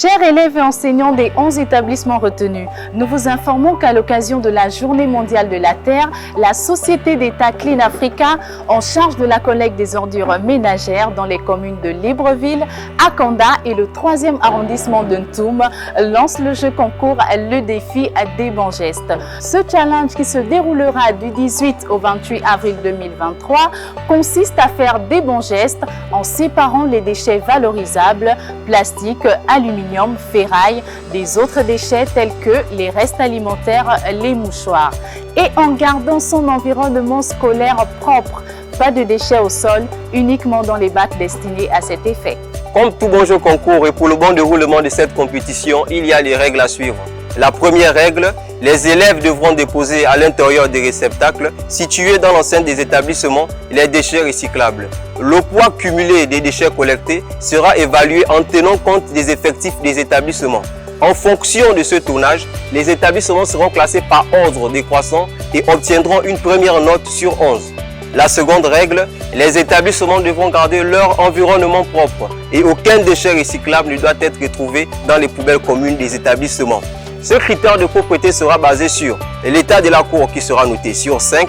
Chers élèves et enseignants des 11 établissements retenus, nous vous informons qu'à l'occasion de la Journée mondiale de la Terre, la Société d'État Clean Africa, en charge de la collecte des ordures ménagères dans les communes de Libreville, Akanda et le 3e arrondissement de Ntoum, lance le jeu concours Le défi des bons gestes. Ce challenge qui se déroulera du 18 au 28 avril 2023 consiste à faire des bons gestes en séparant les déchets valorisables, plastique, aluminium, ferraille, des autres déchets tels que les restes alimentaires, les mouchoirs, et en gardant son environnement scolaire propre. Pas de déchets au sol, uniquement dans les bacs destinés à cet effet. Comme tout bon jeu concours et pour le bon déroulement de cette compétition, il y a les règles à suivre. La première règle, les élèves devront déposer à l'intérieur des réceptacles situés dans l'enceinte des établissements les déchets recyclables. Le poids cumulé des déchets collectés sera évalué en tenant compte des effectifs des établissements. En fonction de ce tournage, les établissements seront classés par ordre décroissant et obtiendront une première note sur 11. La seconde règle, les établissements devront garder leur environnement propre et aucun déchet recyclable ne doit être retrouvé dans les poubelles communes des établissements. Ce critère de propreté sera basé sur l'état de la cour qui sera noté sur 5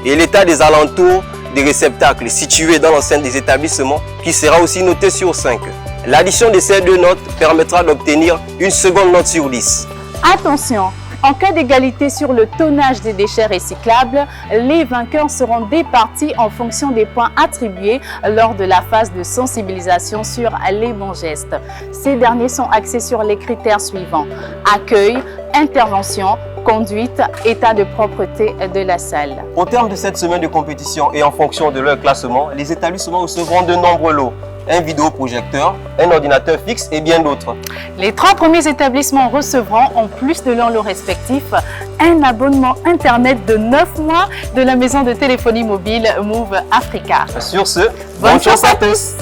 et l'état des alentours des réceptacles situés dans l'enceinte des établissements qui sera aussi noté sur 5. L'addition de ces deux notes permettra d'obtenir une seconde note sur 10. Attention! En cas d'égalité sur le tonnage des déchets recyclables, les vainqueurs seront départis en fonction des points attribués lors de la phase de sensibilisation sur les bons gestes. Ces derniers sont axés sur les critères suivants: accueil, intervention, conduite, état de propreté de la salle. Au terme de cette semaine de compétition et en fonction de leur classement, les établissements recevront de nombreux lots. Un vidéoprojecteur, un ordinateur fixe et bien d'autres. Les 3 premiers établissements recevront, en plus de leur lot respectif, un abonnement Internet de 9 mois de la maison de téléphonie mobile Move Africa. Sur ce, bonne chance à tous!